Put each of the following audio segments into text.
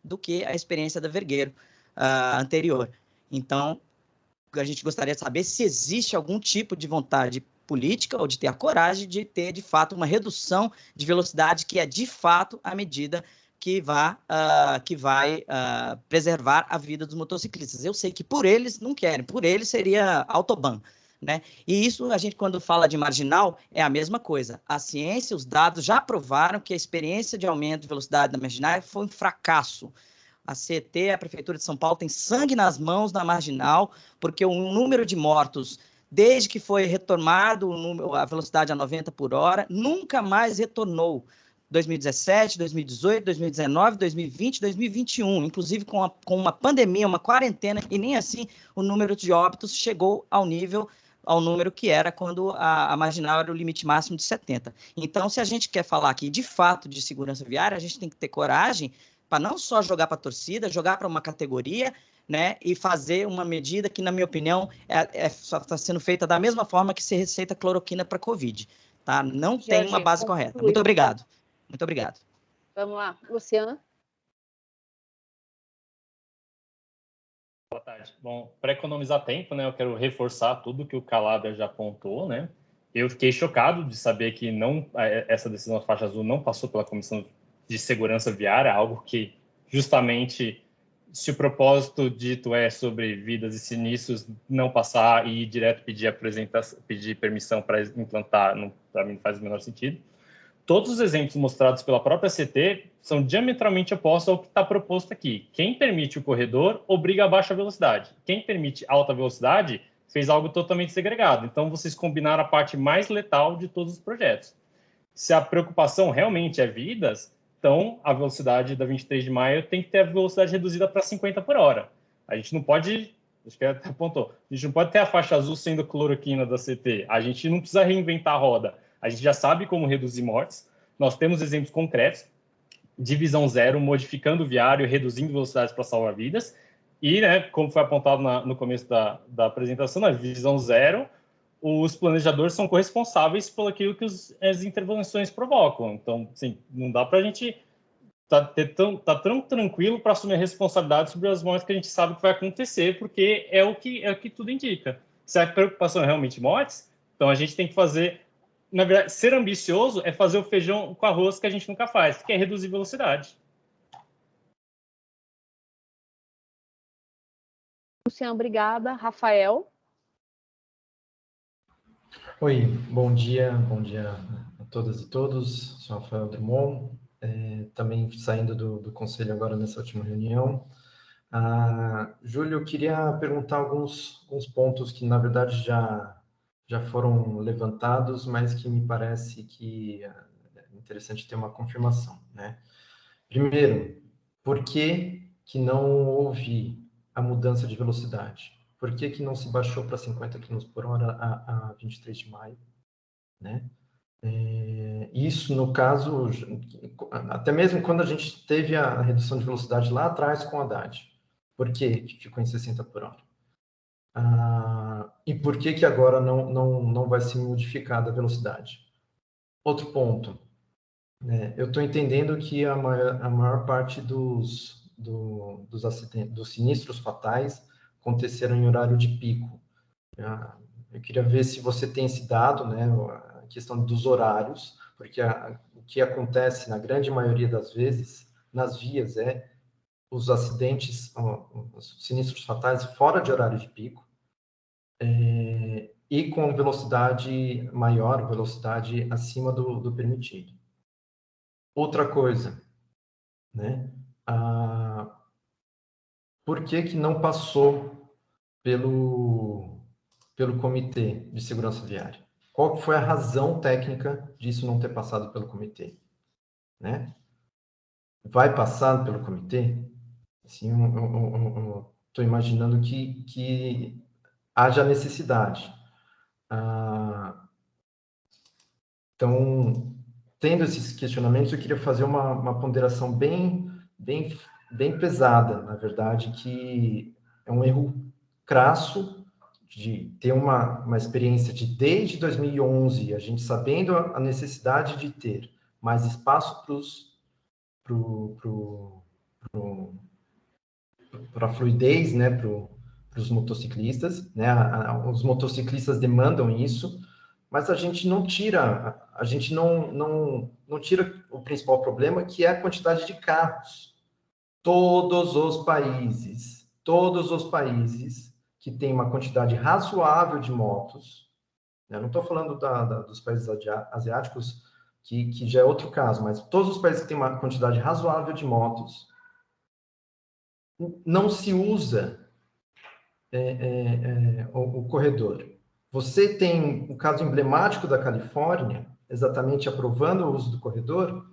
do que a experiência da Vergueiro anterior. Então, a gente gostaria de saber se existe algum tipo de vontade política ou de ter a coragem de ter, de fato, uma redução de velocidade que é, de fato, a medida que vai preservar a vida dos motociclistas. Eu sei que por eles não querem, por eles seria autoban, né? E isso, a gente, quando fala de marginal, é a mesma coisa. A ciência, os dados já provaram que a experiência de aumento de velocidade da marginal foi um fracasso. A CET, a Prefeitura de São Paulo, tem sangue nas mãos na marginal, porque o número de mortos, desde que foi retomado a velocidade a 90 por hora, nunca mais retornou. 2017, 2018, 2019, 2020, 2021, inclusive com uma pandemia, uma quarentena, e nem assim o número de óbitos chegou ao número que era quando a marginal era o limite máximo de 70. Então, se a gente quer falar aqui de fato de segurança viária, a gente tem que ter coragem para não só jogar para a torcida, jogar para uma categoria, né, e fazer uma medida que, na minha opinião, está sendo feita da mesma forma que se receita cloroquina para Covid. Tá? Não Jorge, tem uma base correta. Muito obrigado. Muito obrigado. Vamos lá. Luciano? Boa tarde. Bom, para economizar tempo, né, eu quero reforçar tudo que o Calabria já apontou, né? Eu fiquei chocado de saber que essa decisão da faixa azul não passou pela Comissão de Segurança Viária, algo que justamente, se o propósito dito é sobre vidas e sinistros, não passar e ir direto pedir permissão para implantar, para mim não faz o menor sentido. Todos os exemplos mostrados pela própria CT são diametralmente opostos ao que está proposto aqui. Quem permite o corredor obriga a baixa velocidade. Quem permite alta velocidade fez algo totalmente segregado. Então, vocês combinaram a parte mais letal de todos os projetos. Se a preocupação realmente é vidas, então a velocidade da 23 de maio tem que ter a velocidade reduzida para 50 por hora. A gente não pode, acho que até apontou, a gente não pode ter a faixa azul sendo cloroquina da CT. A gente não precisa reinventar a roda. A gente já sabe como reduzir mortes. Nós temos exemplos concretos. Divisão zero, modificando o viário, reduzindo velocidades para salvar vidas. E, né, como foi apontado no começo da apresentação, na divisão zero, os planejadores são corresponsáveis por aquilo que as intervenções provocam. Então, assim, não dá para a gente tá tão tranquilo para assumir a responsabilidade sobre as mortes que a gente sabe que vai acontecer, porque é o que tudo indica. Se a preocupação é realmente mortes, então a gente tem que fazer... Na verdade, ser ambicioso é fazer o feijão com arroz que a gente nunca faz, que é reduzir velocidade. Luciano, obrigada. Rafael? Oi, bom dia a todas e todos. Sou Rafael Drummond, também saindo do conselho agora nessa última reunião. Júlio, eu queria perguntar alguns pontos que, na verdade, já foram levantados, mas que me parece que é interessante ter uma confirmação, né? Primeiro, por que não houve a mudança de velocidade? Por que não se baixou para 50 km por hora a 23 de maio? Né? Isso, no caso, até mesmo quando a gente teve a redução de velocidade lá atrás com a Haddad. Por que ficou em 60 por hora? E por que agora não vai ser modificada a velocidade? Outro ponto. Eu estou entendendo que a maior parte dos acidentes, dos sinistros fatais aconteceram em horário de pico. Eu queria ver se você tem esse dado, né, a questão dos horários, porque o que acontece na grande maioria das vezes nas vias é os acidentes, os sinistros fatais fora de horário de pico, e com velocidade maior, velocidade acima do permitido. Outra coisa, né? Por que não passou pelo Comitê de Segurança Viária? Qual foi a razão técnica disso não ter passado pelo comitê? Né? Vai passar pelo comitê? Assim, eu estou imaginando que haja necessidade. Então, tendo esses questionamentos, eu queria fazer uma ponderação bem pesada, na verdade, que é um erro crasso de ter uma experiência de desde 2011, a gente sabendo a necessidade de ter mais espaço a fluidez, né, para os motociclistas, né? Os motociclistas demandam isso, mas a gente não tira o principal problema, que é a quantidade de carros. Todos os países que têm uma quantidade razoável de motos, né? Eu não estou falando dos países asiáticos, que já é outro caso, mas todos os países que têm uma quantidade razoável de motos, não se usa o corredor. Você tem o caso emblemático da Califórnia, exatamente aprovando o uso do corredor.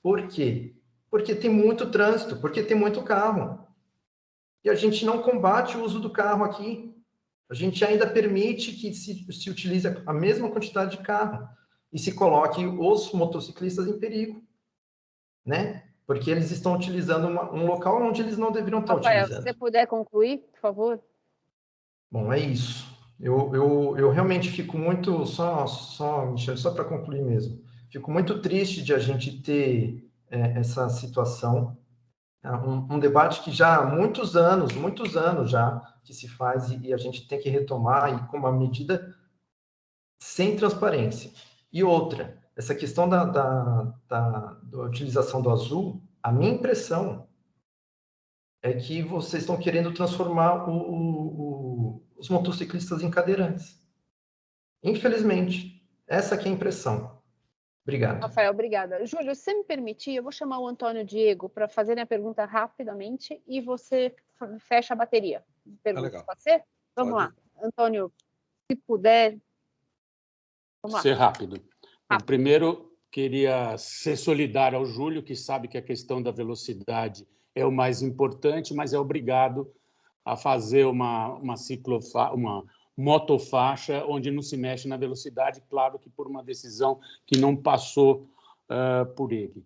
Por quê? Porque tem muito trânsito, porque tem muito carro. E a gente não combate o uso do carro aqui. A gente ainda permite que se utilize a mesma quantidade de carro e se coloque os motociclistas em perigo, né? Porque eles estão utilizando um local onde eles não deveriam estar utilizando. Se você puder concluir, por favor. Bom, é isso. Eu realmente fico muito, Michel, só para concluir mesmo, fico muito triste de a gente ter essa situação, um debate que já há muitos anos já que se faz, e a gente tem que retomar e com uma medida sem transparência. E outra, essa questão da utilização do azul, a minha impressão é que vocês estão querendo transformar os motociclistas em cadeirantes. Infelizmente, essa aqui é a impressão. Obrigado. Rafael, obrigada. Júlio, se você me permitir, eu vou chamar o Antônio Diego para fazer a pergunta rapidamente e você fecha a bateria de perguntas. Legal. Pode ser? Vamos lá. Antônio, se puder. Vamos lá. Ser rápido. Primeiro, queria ser solidário ao Júlio, que sabe que a questão da velocidade é o mais importante, mas é obrigado a fazer uma motofaixa onde não se mexe na velocidade, claro que por uma decisão que não passou por ele.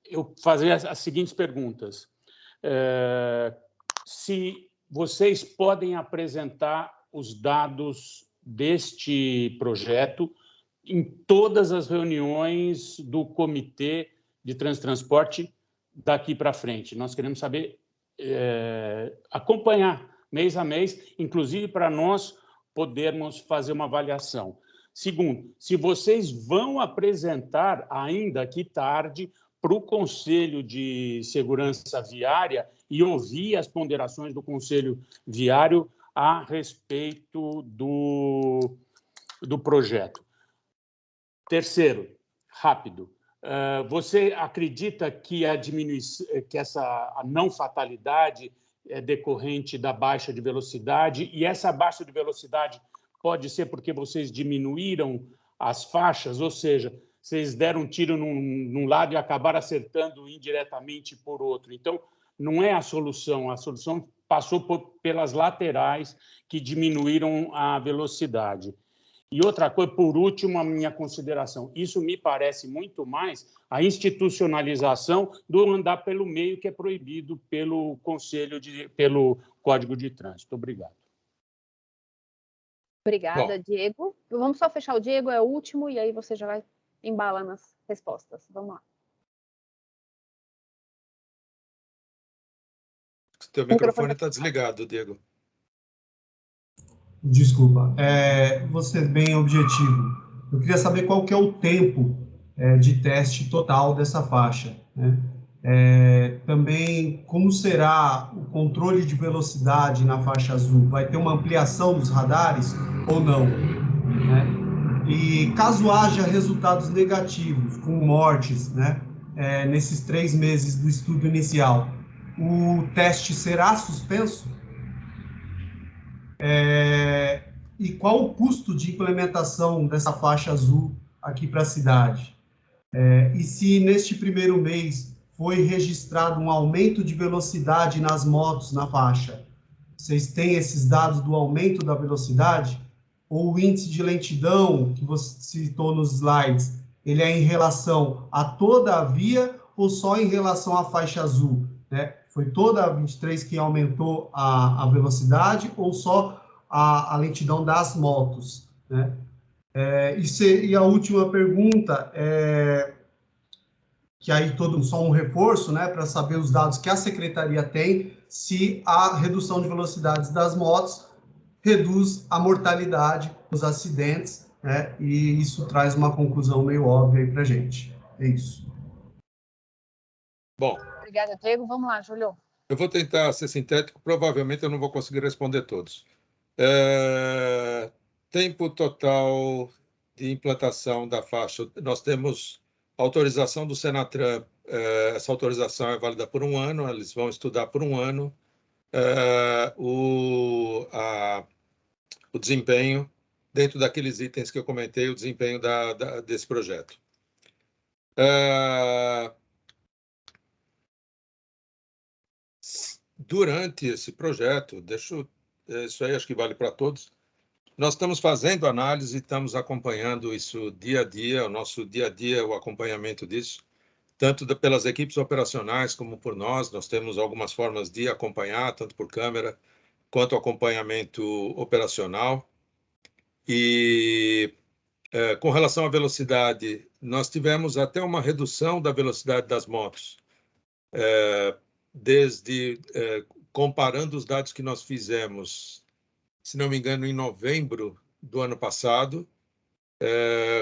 Eu fazia as seguintes perguntas. Se vocês podem apresentar os dados deste projeto em todas as reuniões do Comitê de Transporte daqui para frente. Nós queremos saber, acompanhar mês a mês, inclusive para nós podermos fazer uma avaliação. Segundo, se vocês vão apresentar ainda aqui tarde para o Conselho de Segurança Viária e ouvir as ponderações do Conselho Viário a respeito do projeto. Terceiro, rápido. Você acredita que a não fatalidade é decorrente da baixa de velocidade, e essa baixa de velocidade pode ser porque vocês diminuíram as faixas, ou seja, vocês deram um tiro num lado e acabaram acertando indiretamente por outro. Então, não é a solução passou pelas laterais que diminuíram a velocidade. E outra coisa, por último, a minha consideração, isso me parece muito mais a institucionalização do andar pelo meio, que é proibido pelo pelo Código de Trânsito. Obrigado. Obrigada, Diego. Vamos só fechar o Diego, é o último, e aí você já vai embalar nas respostas. Vamos lá. Teu microfone está desligado, Diego. Desculpa. Vou ser bem objetivo. Eu queria saber qual que é o tempo de teste total dessa faixa, né? Também, como será o controle de velocidade na faixa azul? Vai ter uma ampliação dos radares ou não, né? E caso haja resultados negativos, com mortes, né, nesses 3 meses do estudo inicial, o teste será suspenso? E qual o custo de implementação dessa faixa azul aqui para a cidade? E se neste primeiro mês foi registrado um aumento de velocidade nas motos na faixa, vocês têm esses dados do aumento da velocidade? Ou o índice de lentidão que você citou nos slides, ele é em relação a toda a via ou só em relação à faixa azul, né? Foi toda a 23 que aumentou a velocidade ou só a lentidão das motos, né? E a última pergunta que aí só um reforço, né, para saber os dados que a secretaria tem, se a redução de velocidades das motos reduz a mortalidade, os acidentes, né, e isso traz uma conclusão meio óbvia aí para a gente. É isso. Bom, Obrigada, Diego. Vamos lá, Júlio. eu vou tentar ser sintético, provavelmente eu não vou conseguir responder todos. Tempo total de implantação da faixa. Nós temos autorização do Senatran, essa autorização é válida por 1 ano, eles vão estudar por 1 ano o desempenho, dentro daqueles itens que eu comentei, o desempenho desse projeto. Durante esse projeto, isso aí acho que vale para todos, nós estamos fazendo análise, estamos acompanhando isso dia a dia, o nosso dia a dia, o acompanhamento disso, tanto pelas equipes operacionais como por nós. Nós temos algumas formas de acompanhar, tanto por câmera quanto acompanhamento operacional. E com relação à velocidade, nós tivemos até uma redução da velocidade das motos, comparando os dados que nós fizemos, se não me engano, em novembro do ano passado,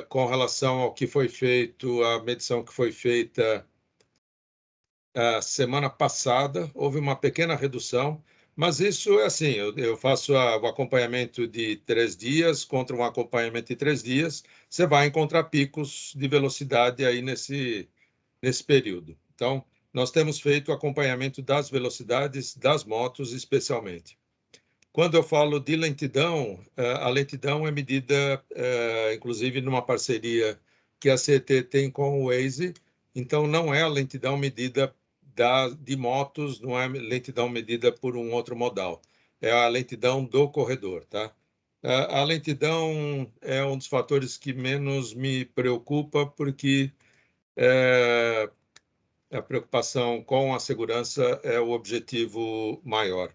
com relação ao que foi feito, a medição que foi feita a semana passada, houve uma pequena redução, mas isso é assim, eu faço o acompanhamento de 3 dias contra um acompanhamento de 3 dias, você vai encontrar picos de velocidade aí nesse período. Então, nós temos feito o acompanhamento das velocidades das motos, especialmente. Quando eu falo de lentidão, a lentidão é medida, inclusive, numa parceria que a CET tem com o Waze. Então, não é a lentidão medida de motos, não é a lentidão medida por um outro modal. É a lentidão do corredor, tá? A lentidão é um dos fatores que menos me preocupa, porque a preocupação com a segurança é o objetivo maior.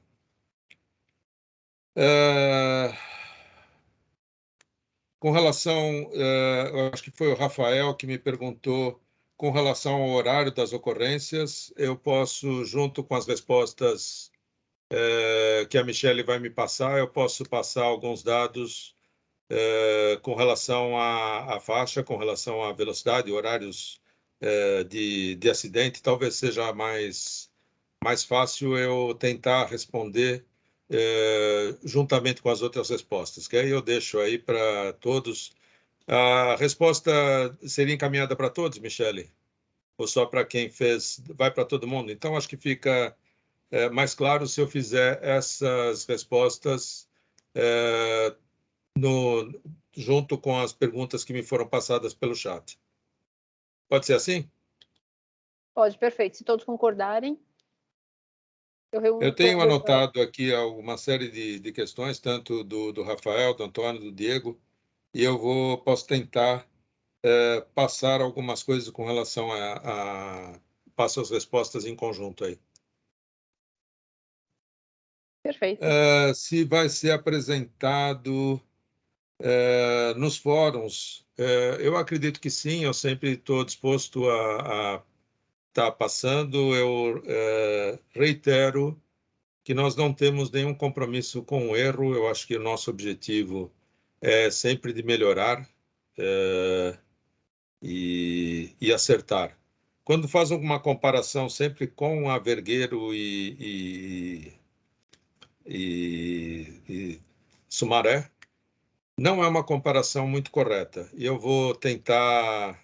Com relação, eu acho que foi o Rafael que me perguntou, com relação ao horário das ocorrências, eu posso, junto com as respostas que a Michelle vai me passar, eu posso passar alguns dados com relação à faixa, com relação à velocidade, horários de acidente. Talvez seja mais fácil eu tentar responder juntamente com as outras respostas, que aí eu deixo aí para todos. A resposta seria encaminhada para todos, Michele? Ou só para quem fez? Vai para todo mundo? Então, acho que fica mais claro se eu fizer essas respostas junto com as perguntas que me foram passadas pelo chat. Pode ser assim? Pode, perfeito. Se todos concordarem, eu reúno Eu tenho todos. anotado aqui uma série de questões, tanto do Rafael, do Antônio, do Diego, e eu posso tentar passar algumas coisas com relação passo as respostas em conjunto aí. Perfeito. Se vai ser apresentado nos fóruns, eu acredito que sim, eu sempre estou disposto a estar passando. Eu reitero que nós não temos nenhum compromisso com o erro. Eu acho que o nosso objetivo é sempre de melhorar e acertar. Quando faz alguma comparação sempre com a Vergueiro e Sumaré, não é uma comparação muito correta. E eu vou tentar,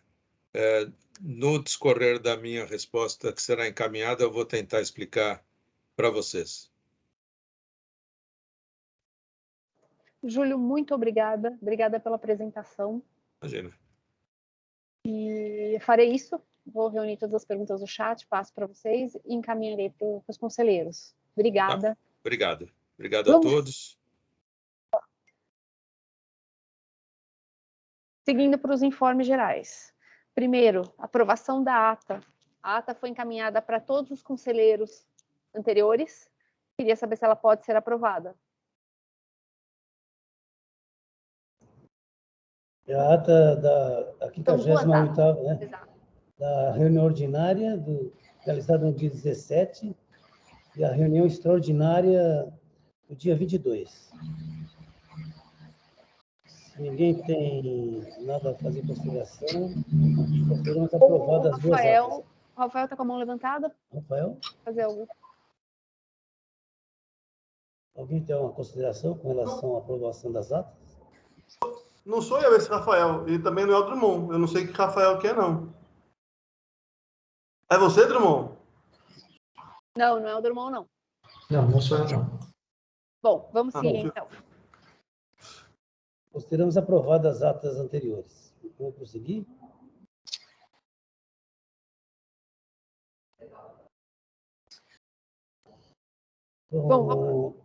no discorrer da minha resposta, que será encaminhada, eu vou tentar explicar para vocês. Júlio, muito obrigada. Obrigada pela apresentação. Imagina. E farei isso. Vou reunir todas as perguntas do chat, passo para vocês e encaminharei para os conselheiros. Obrigada. Tá. Obrigado. Obrigado a todos. Seguindo para os informes gerais. Primeiro, aprovação da ata. A ata foi encaminhada para todos os conselheiros anteriores. Queria saber se ela pode ser aprovada. É a ata da 58ª, né? Exato. da reunião ordinária realizada no dia 17 e a reunião extraordinária do dia 22. Se ninguém tem nada a fazer em consideração, consideramos aprovadas as duas atas. O Rafael está com a mão levantada. Rafael? Fazer algo. Alguém tem uma consideração com relação à aprovação das atas? Não sou eu esse Rafael, e também não é o Drummond. Eu não sei que Rafael que é, não. É você, Drummond? Não, não é o Drummond, não. Não, não sou eu, não. Bom, vamos seguir, então. Consideramos aprovadas as atas anteriores. Vamos prosseguir? Bom, vamos.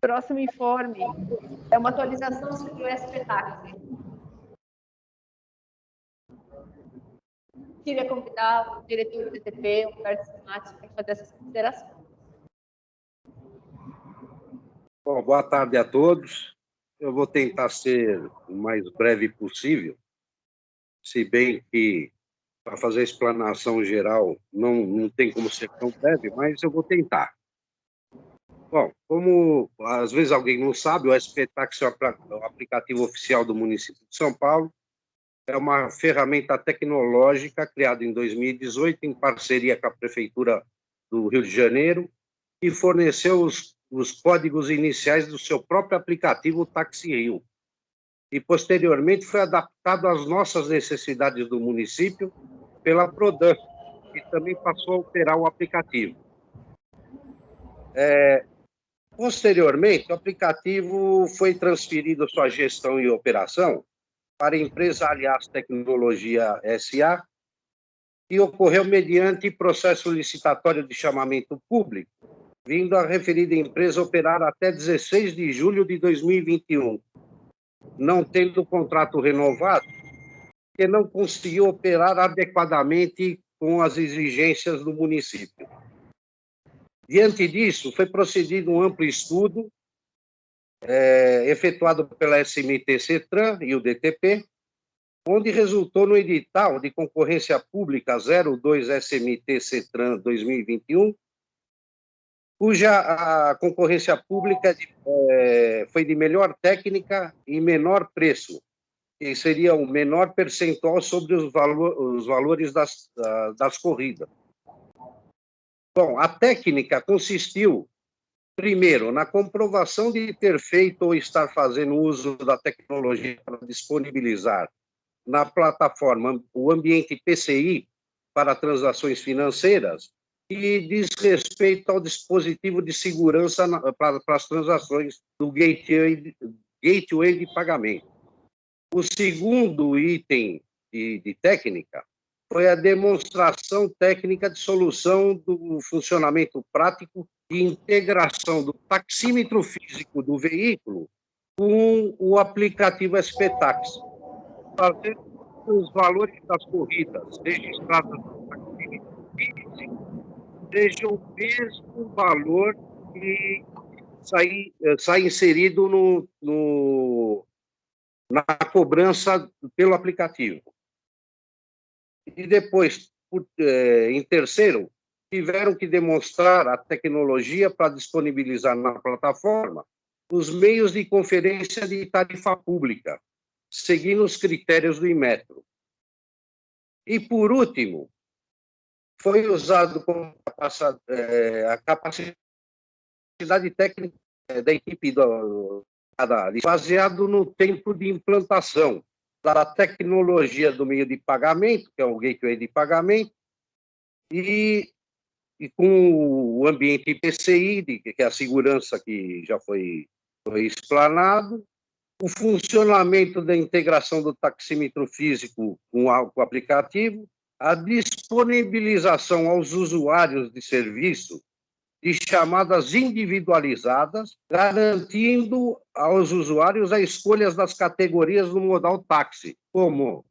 Próximo informe é uma atualização sobre o SPTAC. Queria convidar o diretor do DTP, Humberto Simati, para fazer essas considerações. Bom, boa tarde a todos. Eu vou tentar ser o mais breve possível, se bem que, para fazer a explanação geral, não tem como ser tão breve, mas eu vou tentar. Bom, como às vezes alguém não sabe, o SPTAX é o aplicativo oficial do município de São Paulo. É uma ferramenta tecnológica criada em 2018 em parceria com a Prefeitura do Rio de Janeiro e forneceu os códigos iniciais do seu próprio aplicativo Táxi Rio. E, posteriormente, foi adaptado às nossas necessidades do município pela Prodan, que também passou a operar o aplicativo. Posteriormente, o aplicativo foi transferido sua gestão e operação para a empresa Aliás Tecnologia S.A., que ocorreu mediante processo licitatório de chamamento público, vindo a referida empresa operar até 16 de julho de 2021, não tendo o contrato renovado, que não conseguiu operar adequadamente com as exigências do município. Diante disso, foi procedido um amplo estudo efetuado pela SMT CETRAN e o DTP, onde resultou no edital de concorrência pública 02 SMT CETRAN 2021, cuja a concorrência pública foi de melhor técnica e menor preço, que seria o menor percentual sobre os valores das corridas. Bom, a técnica consistiu, primeiro, na comprovação de ter feito ou estar fazendo uso da tecnologia para disponibilizar na plataforma o ambiente PCI para transações financeiras e diz respeito ao dispositivo de segurança para as transações do gateway de pagamento. O segundo item de técnica foi a demonstração técnica de solução do funcionamento prático de integração do taxímetro físico do veículo com o aplicativo SPTAX, fazendo os valores das corridas registradas no taxímetro físico sejam o mesmo valor que sai inserido na cobrança pelo aplicativo. E depois, em terceiro, tiveram que demonstrar a tecnologia para disponibilizar na plataforma os meios de conferência de tarifa pública, seguindo os critérios do Inmetro. E, por último, foi usado como a capacidade técnica da equipe baseado no tempo de implantação da tecnologia do meio de pagamento, que é o gateway de pagamento, e com o ambiente PCI, que é a segurança que já foi explanado, o funcionamento da integração do taxímetro físico com o aplicativo, a disponibilização aos usuários de serviço de chamadas individualizadas, garantindo aos usuários a escolha das categorias do modal táxi, como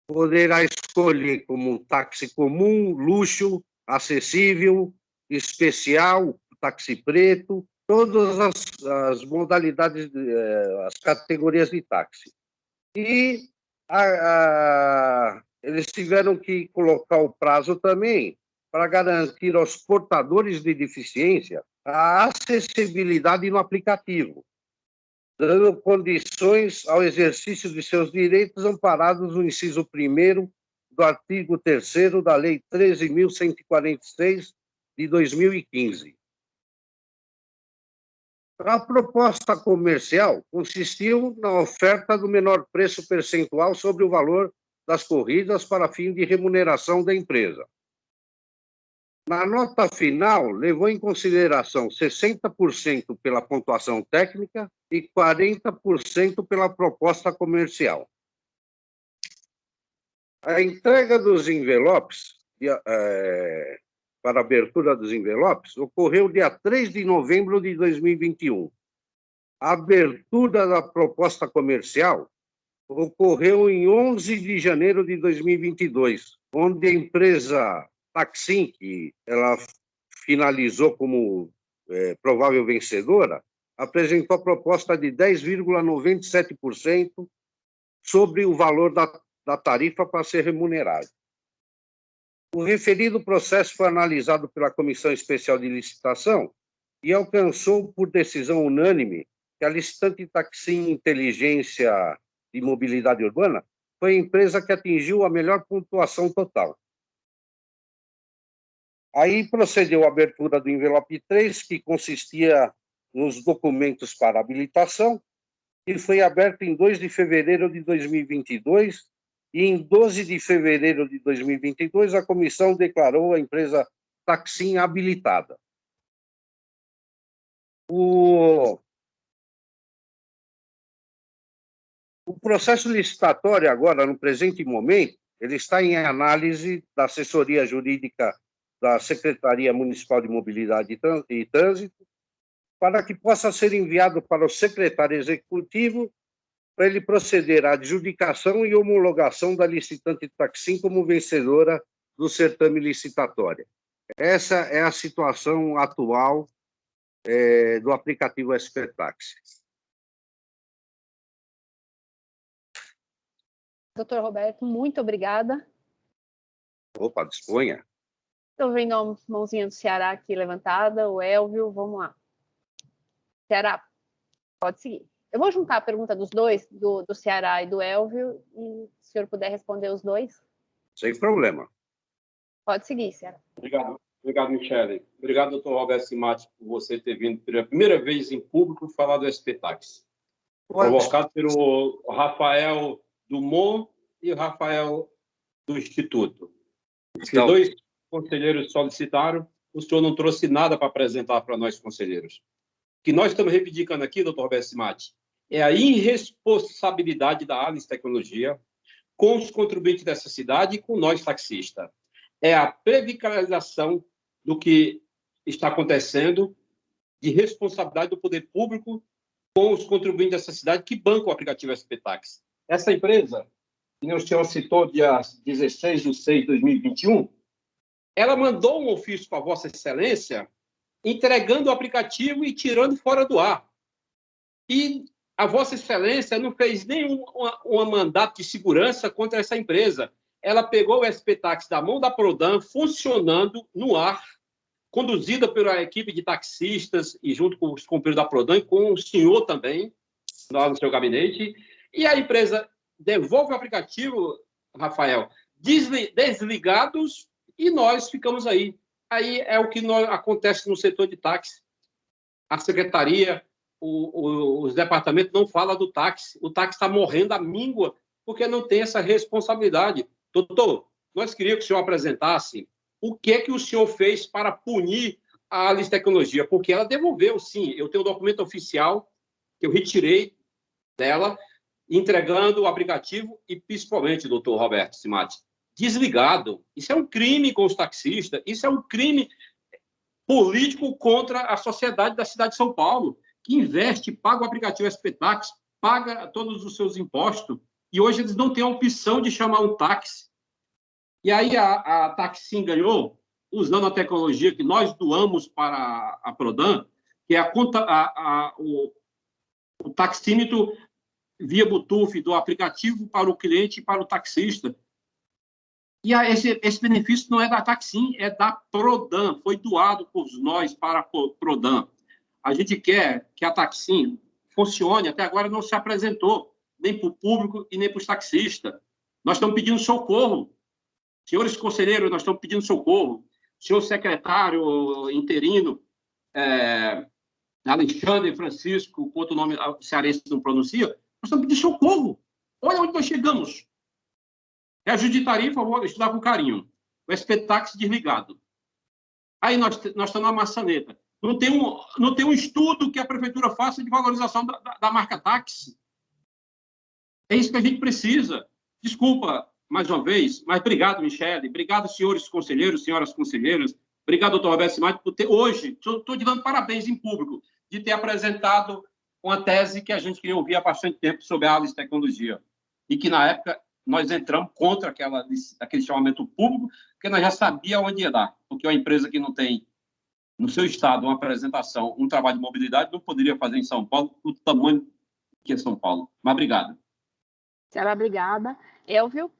poderá escolher como táxi comum, luxo, acessível, especial, táxi preto, todas as modalidades, as categorias de táxi. E Eles tiveram que colocar o prazo também para garantir aos portadores de deficiência a acessibilidade no aplicativo, dando condições ao exercício de seus direitos amparados no inciso 1º do artigo 3º da Lei 13.146, de 2015. A proposta comercial consistiu na oferta do menor preço percentual sobre o valor das corridas para fim de remuneração da empresa. Na nota final, levou em consideração 60% pela pontuação técnica e 40% pela proposta comercial. A entrega dos envelopes, para abertura dos envelopes, ocorreu dia 3 de novembro de 2021. A abertura da proposta comercial ocorreu em 11 de janeiro de 2022, onde a empresa Taksim, que ela finalizou como provável vencedora, apresentou a proposta de 10,97% sobre o valor da tarifa para ser remunerado. O referido processo foi analisado pela Comissão Especial de Licitação e alcançou por decisão unânime que a licitante Taksim Inteligência de Mobilidade Urbana foi a empresa que atingiu a melhor pontuação total. Aí procedeu a abertura do envelope 3, que consistia nos documentos para habilitação, e foi aberto em 2 de fevereiro de 2022, e em 12 de fevereiro de 2022, a comissão declarou a empresa Taksim habilitada. O processo licitatório agora, no presente momento, ele está em análise da assessoria jurídica da Secretaria Municipal de Mobilidade e Trânsito, para que possa ser enviado para o secretário executivo para ele proceder à adjudicação e homologação da licitante Taksim como vencedora do certame licitatório. Essa é a situação atual do aplicativo SPTaxi. Doutor Roberto, muito obrigada. Opa, disponha. Estou vendo a mãozinha do Ceará aqui levantada, o Elvio, vamos lá. Ceará, pode seguir. Eu vou juntar a pergunta dos dois, do Ceará e do Elvio, e se o senhor puder responder os dois. Sem problema. Pode seguir, Ceará. Obrigado, Michele. Obrigado, doutor Roberto Simati, por você ter vindo pela primeira vez em público falar do SPTaxi. Provocado pelo Rafael Dumont e o Rafael do Instituto. Então, dois conselheiros solicitaram, o senhor não trouxe nada para apresentar para nós, conselheiros. O que nós estamos reivindicando aqui, doutor Roberto Simati, é a irresponsabilidade da Allis Tecnologia com os contribuintes dessa cidade e com nós, taxistas. É a previcarização do que está acontecendo, de responsabilidade do poder público com os contribuintes dessa cidade que bancam o aplicativo SPTaxi. Essa empresa, que o senhor citou, dia 16 de 6 de 2021, ela mandou um ofício para Vossa Excelência entregando o aplicativo e tirando fora do ar. E a Vossa Excelência não fez nenhum mandato de segurança contra essa empresa. Ela pegou o SPTaxi da mão da Prodan, funcionando no ar, conduzida pela equipe de taxistas e junto com os companheiros da Prodan, e com o senhor também, lá no seu gabinete. E a empresa devolve o aplicativo, Rafael, desligados, e nós ficamos aí. Aí é o que acontece no setor de táxi. A secretaria, os departamentos não falam do táxi. O táxi está morrendo à míngua porque não tem essa responsabilidade. Doutor, nós queríamos que o senhor apresentasse o que é que o senhor fez para punir a Allis Tecnologia, porque ela devolveu, sim. Eu tenho o documento oficial que eu retirei dela, entregando o aplicativo e, principalmente, doutor Roberto Simati, desligado. Isso é um crime com os taxistas, isso é um crime político contra a sociedade da cidade de São Paulo, que investe, paga o aplicativo SPTaxi, paga todos os seus impostos, e hoje eles não têm a opção de chamar um táxi. E aí a Taksim ganhou, usando a tecnologia que nós doamos para a Prodan, que é o taxímetro via Bluetooth do aplicativo para o cliente e para o taxista. E esse benefício não é da Taxim, é da Prodan, foi doado por nós para a Prodan. A gente quer que a Taxim funcione, até agora não se apresentou, nem para o público e nem para os taxistas. Nós estamos pedindo socorro. Senhores conselheiros, nós estamos pedindo socorro. Senhor secretário interino, Alexandre Francisco, quanto o nome cearense não pronuncia, nós estamos pedindo socorro. Olha onde nós chegamos. Reajuste de tarifa, vou estudar com carinho. O SP-Taxi desligado. Aí nós estamos na maçaneta. Não tem um estudo que a prefeitura faça de valorização da marca táxi. É isso que a gente precisa. Desculpa, mais uma vez, mas obrigado, Michele. Obrigado, senhores conselheiros, senhoras conselheiras. Obrigado, doutor Roberto Simati, por ter hoje, estou te dando parabéns em público, de ter apresentado uma tese que a gente queria ouvir há bastante tempo sobre a Alice Tecnologia. E que, na época, nós entramos contra aquele chamamento público, porque nós já sabíamos onde ia dar. Porque uma empresa que não tem, no seu estado, uma apresentação, um trabalho de mobilidade, não poderia fazer em São Paulo o tamanho que é São Paulo. Mas obrigado. Senhora, obrigada. Elvio?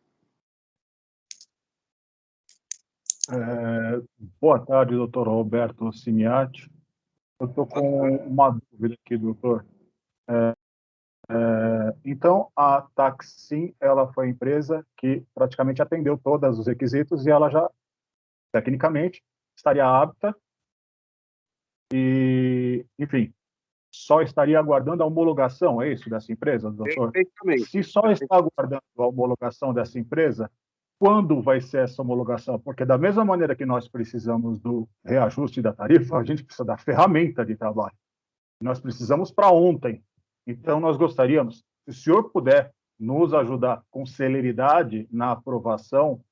Boa tarde, doutor Roberto Simiati. Eu estou com uma dúvida aqui, doutor. Então, a Taxim, ela foi a empresa que praticamente atendeu todos os requisitos e ela já, tecnicamente, estaria apta e, enfim, só estaria aguardando a homologação, é isso, dessa empresa, doutor? Perfeitamente. Se só está aguardando a homologação dessa empresa, quando vai ser essa homologação? Porque da mesma maneira que nós precisamos do reajuste da tarifa, a gente precisa da ferramenta de trabalho. Nós precisamos para ontem. Então, nós gostaríamos, se o senhor puder nos ajudar com celeridade na aprovação,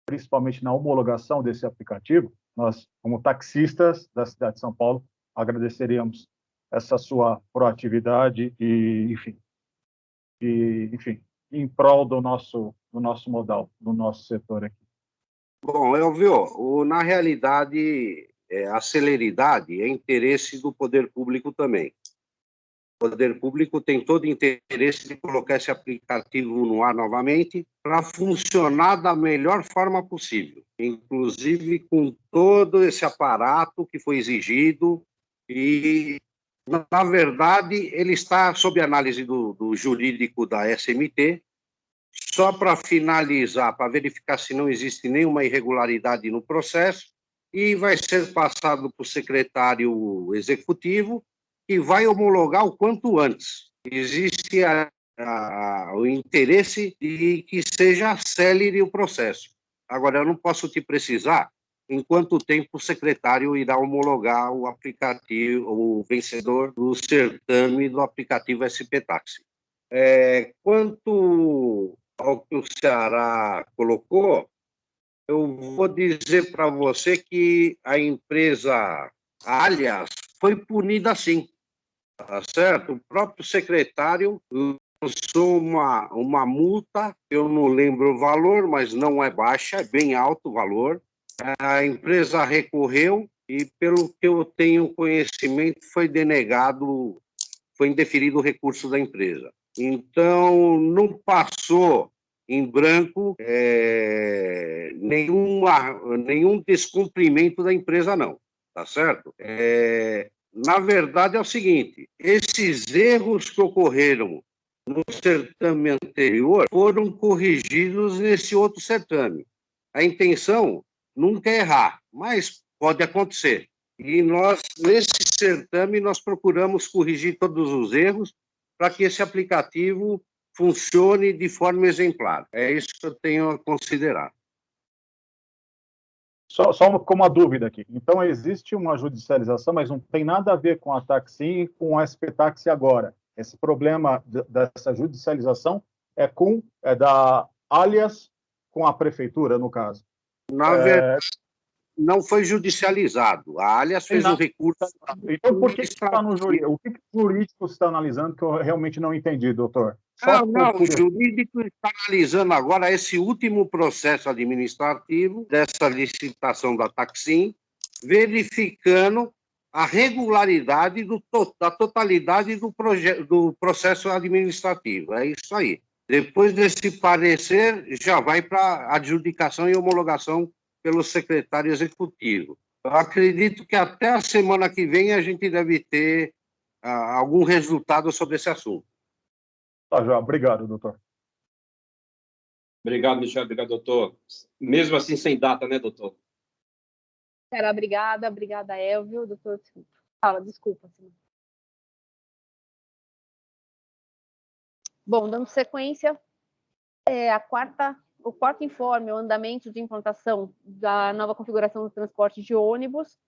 principalmente na homologação desse aplicativo, nós, como taxistas da cidade de São Paulo, agradeceríamos essa sua proatividade e, enfim, em prol do nosso modal, do nosso setor aqui. Bom, Elvio, na realidade, a celeridade é interesse do poder público também. O poder público tem todo interesse de colocar esse aplicativo no ar novamente para funcionar da melhor forma possível, inclusive com todo esse aparato que foi exigido e, na verdade, ele está sob análise do jurídico da SMT. Só para finalizar, para verificar se não existe nenhuma irregularidade no processo, e vai ser passado para o secretário executivo, que vai homologar o quanto antes. Existe o interesse de que seja célere o processo. Agora, eu não posso te precisar em quanto tempo o secretário irá homologar o aplicativo, o vencedor do certame do aplicativo SP-Taxi. Quanto ao que o Ceará colocou, eu vou dizer para você que a empresa Alias foi punida sim, tá certo? O próprio secretário lançou uma multa, eu não lembro o valor, mas não é baixa, é bem alto o valor. A empresa recorreu e, pelo que eu tenho conhecimento, foi indeferido o recurso da empresa. Então, não passou em branco nenhum descumprimento da empresa, não, tá certo? Na verdade, é o seguinte, esses erros que ocorreram no certame anterior foram corrigidos nesse outro certame. A intenção nunca é errar, mas pode acontecer. E nós, nesse certame, nós procuramos corrigir todos os erros para que esse aplicativo funcione de forma exemplar. É isso que eu tenho a considerar. Só com uma dúvida aqui. Então, existe uma judicialização, mas não tem nada a ver com a Taxim e com o SP-Taxi agora. Esse problema dessa judicialização é da Alias com a prefeitura, no caso. Na verdade, não foi judicializado. A Alias fez um recurso. Então, por que está no jurídico? O que o jurídico está analisando que eu realmente não entendi, doutor? O jurídico está analisando agora esse último processo administrativo dessa licitação da Taxim, verificando a regularidade da totalidade do processo administrativo. É isso aí. Depois desse parecer, já vai para adjudicação e homologação pelo secretário executivo. Eu acredito que até a semana que vem a gente deve ter algum resultado sobre esse assunto. Tá, já. Obrigado, doutor. Obrigado, Michel. Obrigado, doutor. Mesmo assim, sem data, né, doutor? Obrigada, Elvio. Doutor, fala, desculpa. Bom, dando sequência, o quarto informe, o andamento de implantação da nova configuração do transporte de ônibus,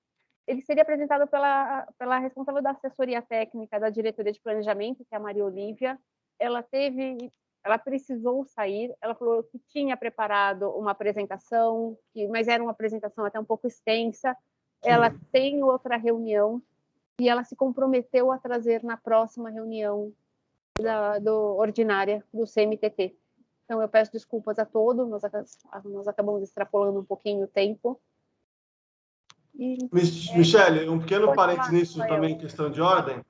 ele seria apresentado pela responsável da assessoria técnica da diretoria de planejamento, que é a Maria Olívia. Ela precisou sair, ela falou que tinha preparado uma apresentação, mas era uma apresentação até um pouco extensa. Ela tem outra reunião e ela se comprometeu a trazer na próxima reunião ordinária do CMTT. Então, eu peço desculpas a todos, nós acabamos extrapolando um pouquinho o tempo. Michele, um pequeno parênteses nisso também, questão de ordem.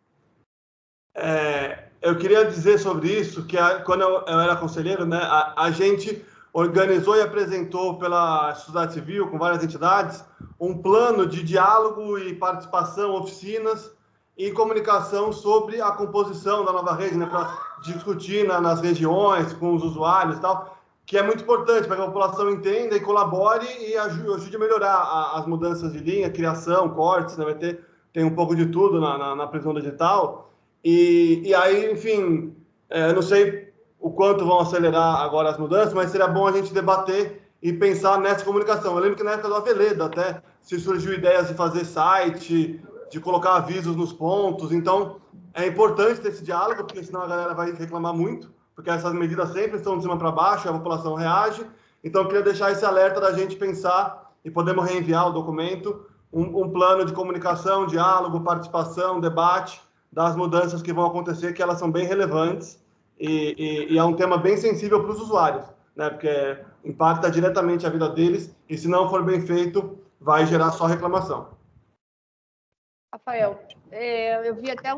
Eu queria dizer sobre isso, que quando eu era conselheiro, né, a gente organizou e apresentou pela sociedade civil, com várias entidades, um plano de diálogo e participação, oficinas e comunicação sobre a composição da nova rede, né, para discutir nas regiões, com os usuários e tal, que é muito importante para que a população entenda e colabore e ajude a melhorar as mudanças de linha, criação, cortes, né, tem um pouco de tudo na previsão digital. E aí, enfim, eu não sei o quanto vão acelerar agora as mudanças, mas seria bom a gente debater e pensar nessa comunicação. Eu lembro que na época do Aveledo até se surgiu ideias de fazer site, de colocar avisos nos pontos. Então, é importante ter esse diálogo, porque senão a galera vai reclamar muito, porque essas medidas sempre estão de cima para baixo, a população reage. Então, eu queria deixar esse alerta da gente pensar, e podemos reenviar o documento, um plano de comunicação, diálogo, participação, debate, das mudanças que vão acontecer, que elas são bem relevantes e é um tema bem sensível para os usuários, né? Porque impacta diretamente a vida deles e, se não for bem feito, vai gerar só reclamação. Rafael, eu vi até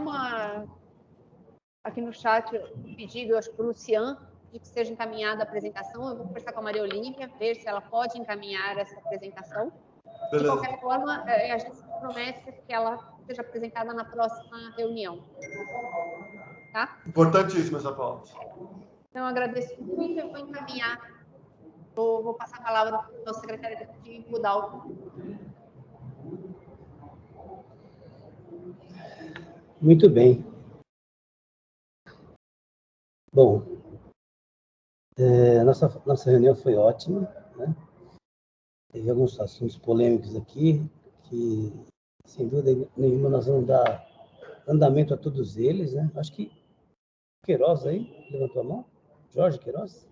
aqui no chat um pedido, acho que para o Lucian, de que seja encaminhada a apresentação. Eu vou conversar com a Maria Olívia, ver se ela pode encaminhar essa apresentação. Beleza. De qualquer forma, a gente se promete que ela seja apresentada na próxima reunião. Tá? Importantíssima essa pauta. Então, eu agradeço muito. Eu vou encaminhar. Vou passar a palavra para o secretário de Budal. Muito bem. Bom, nossa reunião foi ótima, né? Teve alguns assuntos polêmicos aqui, que, sem dúvida nenhuma, nós vamos dar andamento a todos eles, né? Acho que Queiroz aí, levantou a mão. Jorge Queiroz?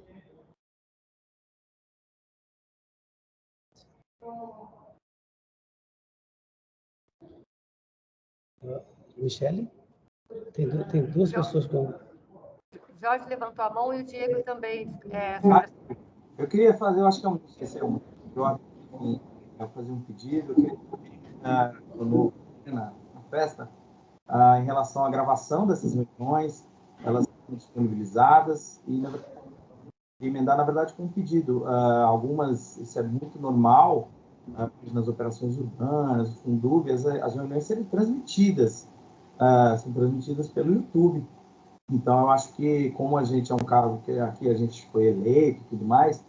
Michele? Tem duas pessoas com... Jorge levantou a mão e o Diego também. Eu queria fazer, eu acho que eu esqueci eu fazer um pedido, na festa, em relação à gravação dessas reuniões, elas são disponibilizadas e emendar, na verdade, com um pedido. Algumas, isso é muito normal, nas operações urbanas, Fundub, as reuniões serem transmitidas, são transmitidas pelo YouTube. Então, eu acho que, como a gente é um cargo que aqui a gente foi eleito e tudo mais,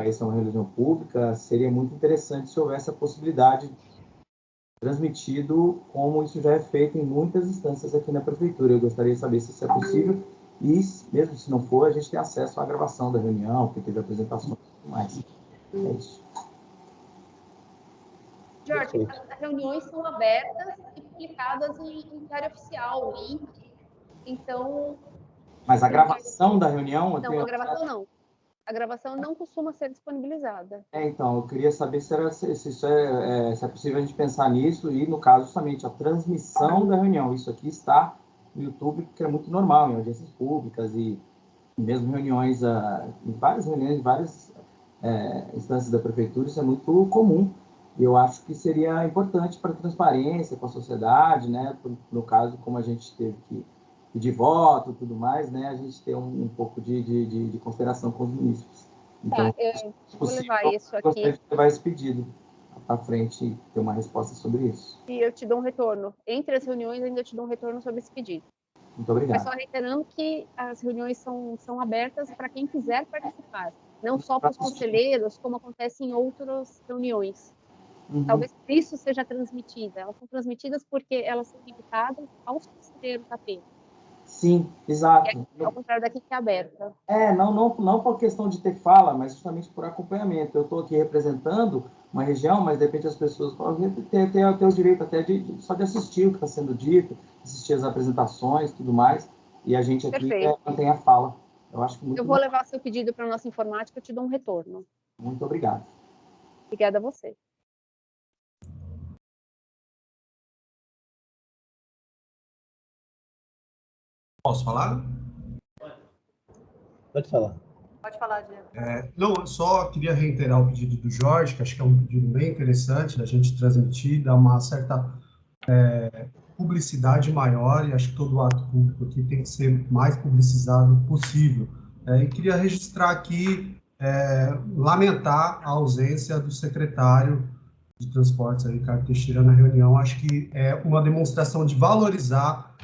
essa é uma reunião pública, seria muito interessante se houvesse a possibilidade de transmitido, como isso já é feito em muitas instâncias aqui na prefeitura. Eu gostaria de saber se isso é possível e, mesmo se não for, a gente tem acesso à gravação da reunião, que teve apresentações e tudo mais. É isso. Jorge, as reuniões são abertas e publicadas em diário oficial, link. Então... Mas a gravação da reunião... Não, a gravação não. A gravação não costuma ser disponibilizada. Então, eu queria saber se é possível a gente pensar nisso e, no caso, justamente a transmissão da reunião. Isso aqui está no YouTube, porque é muito normal em audiências públicas e mesmo reuniões, em várias reuniões, em várias instâncias da prefeitura, isso é muito comum. E eu acho que seria importante para a transparência com a sociedade, né? No caso, como a gente teve que pedir voto e tudo mais, né? A gente ter um pouco de consideração com os munícipes. Então, eu vou levar isso aqui. Gostaria de levar esse pedido para frente e ter uma resposta sobre isso. E eu te dou um retorno. Entre as reuniões, ainda te dou um retorno sobre esse pedido. Muito obrigado. Mas só reiterando que as reuniões são abertas para quem quiser participar. Não só para os conselheiros, como acontece em outras reuniões. Talvez por isso seja transmitida. Elas são transmitidas porque elas são limitadas aos conselheiros apenas. Sim, exato. Ao contrário daqui que é aberta. Não por questão de ter fala, mas justamente por acompanhamento. Eu estou aqui representando uma região, mas de repente as pessoas podem ter o direito até só de assistir o que está sendo dito, assistir as apresentações e tudo mais, e a gente aqui mantém a fala. Eu acho que muito Eu vou levar seu pedido para a nossa informática e te dou um retorno. Muito obrigado. Obrigada a você. Posso falar? Pode falar. Pode falar, Diego. Não, eu só queria reiterar o pedido do Jorge, que acho que é um pedido bem interessante da gente transmitir, dar uma certa publicidade maior, e acho que todo ato público aqui tem que ser mais publicizado possível. E queria registrar aqui, lamentar a ausência do secretário de Transportes, Ricardo Teixeira, na reunião. Acho que é uma demonstração de valorizar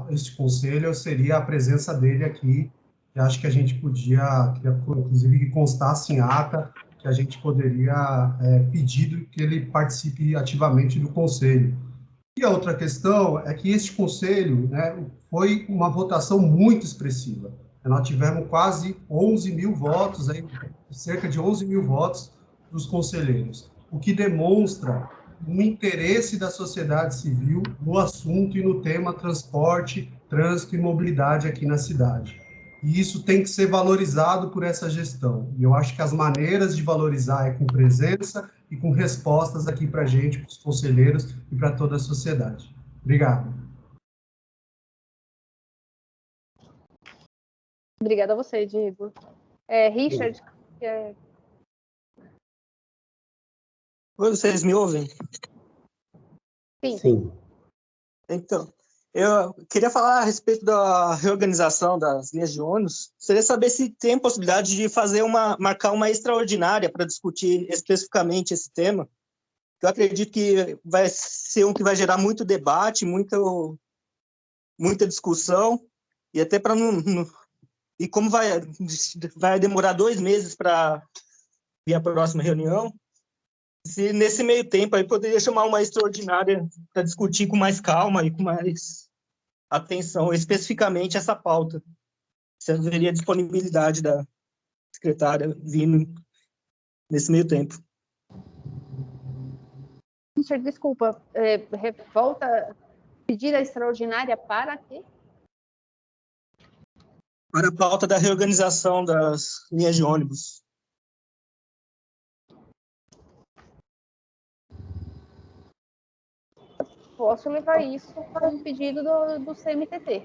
este conselho, seria a presença dele aqui. E acho que a gente queria, inclusive, que constasse em ata, que a gente poderia pedir que ele participe ativamente do conselho. E a outra questão é que este conselho, né, foi uma votação muito expressiva. Nós tivemos quase 11 mil votos, cerca de 11 mil votos dos conselheiros, o que demonstra um interesse da sociedade civil no assunto e no tema transporte, trânsito e mobilidade aqui na cidade. E isso tem que ser valorizado por essa gestão. E eu acho que as maneiras de valorizar é com presença e com respostas aqui para a gente, para os conselheiros e para toda a sociedade. Obrigado. Obrigada a você, Diego. Richard, Vocês me ouvem? Sim. Então, eu queria falar a respeito da reorganização das linhas de ônibus. Seria saber se tem possibilidade de marcar uma extraordinária para discutir especificamente esse tema. Eu acredito que vai ser um que vai gerar muito debate, muita discussão, e até para não... E como vai demorar 2 meses para vir a próxima reunião, se nesse meio tempo aí poderia chamar uma extraordinária para discutir com mais calma e com mais atenção, especificamente essa pauta. Se haveria disponibilidade da secretária vindo nesse meio tempo. Richard, desculpa, volta pedir a extraordinária para quê? Para a pauta da reorganização das linhas de ônibus. Posso levar isso para um pedido do CMTT.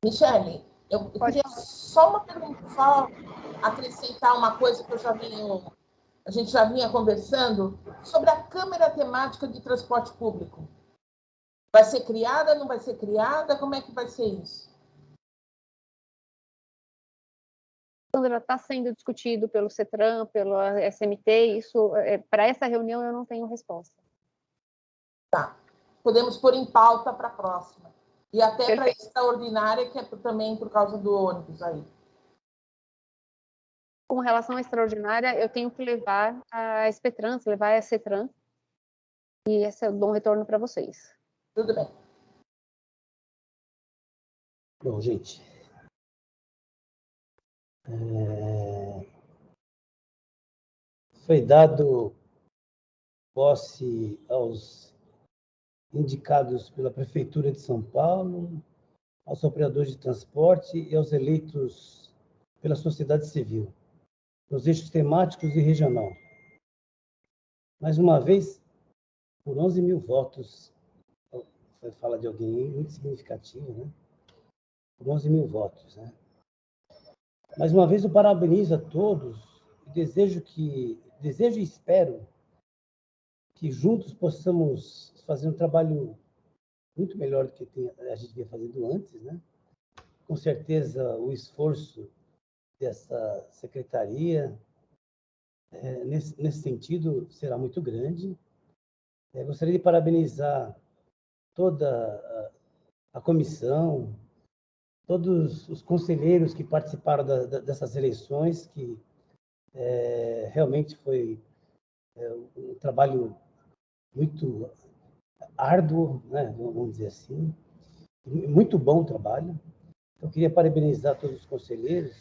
Michele, eu queria só uma pergunta, só acrescentar uma coisa que a gente já vinha conversando sobre a Câmara Temática de Transporte Público. Vai ser criada, não vai ser criada? Como é que vai ser isso? Sandra, está sendo discutido pelo CETRAN, pelo SMT, isso, para essa reunião eu não tenho resposta. Tá. Podemos pôr em pauta para a próxima. E até para a extraordinária, que é também por causa do ônibus aí. Com relação à extraordinária, eu tenho que levar a SPTRAN, levar a CETRAN, e esse eu dou um retorno para vocês. Tudo bem. Bom, gente, foi dado posse aos indicados pela Prefeitura de São Paulo, aos operadores de transporte e aos eleitos pela sociedade civil, nos eixos temáticos e regional. Mais uma vez, por 11 mil votos, você fala de alguém muito significativo, né? Por 11 mil votos, né? Mais uma vez, eu parabenizo a todos e desejo que desejo e espero que juntos possamos fazer um trabalho muito melhor do que a gente vinha fazendo antes, né? Com certeza, o esforço dessa secretaria, nesse sentido, será muito grande. Gostaria de parabenizar toda a comissão, todos os conselheiros que participaram dessas eleições, que realmente foi um trabalho muito árduo, né? Vamos dizer assim, muito bom trabalho. Eu queria parabenizar todos os conselheiros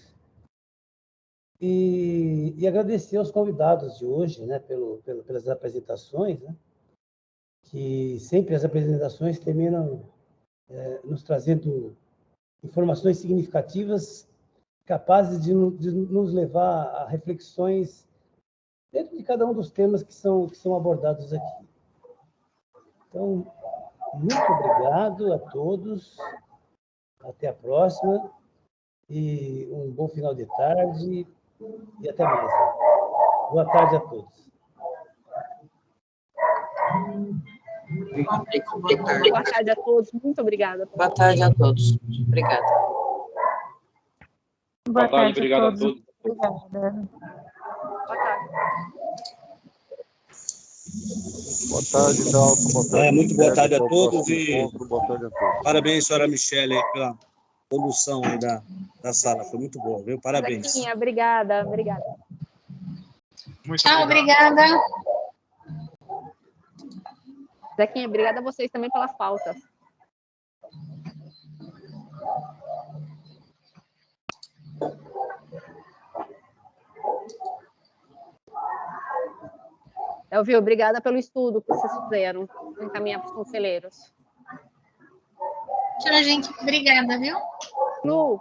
e agradecer aos convidados de hoje, né, pelas apresentações, né, que sempre as apresentações terminam nos trazendo informações significativas, capazes de nos levar a reflexões dentro de cada um dos temas que são abordados aqui. Então, muito obrigado a todos, até a próxima, e um bom final de tarde, e até mais. Boa tarde a todos. Boa tarde a todos, muito obrigada. Boa tarde a todos. Obrigada. Boa tarde, obrigado a todos. Obrigada. Boa tarde. Boa tarde, Dalton. Boa tarde, muito boa tarde a Até o todos próximo e encontro. Boa tarde a todos. parabéns, senhora Michele, aí, pela condução aí da sala. Foi muito boa, viu? Parabéns. Zequinha, obrigada. Tchau, obrigada. Zequinha, obrigada a vocês também pelas pautas. Elvio, obrigada pelo estudo que vocês fizeram, encaminhar para os conselheiros. Tchau, gente. Obrigada, viu? Lu.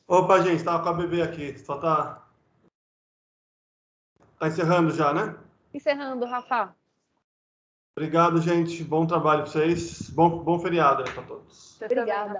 Opa, gente, estava com a bebê aqui. Só tá encerrando já, né? Encerrando, Rafa. Obrigado, gente. Bom trabalho para vocês. Bom feriado aí para todos. Obrigada.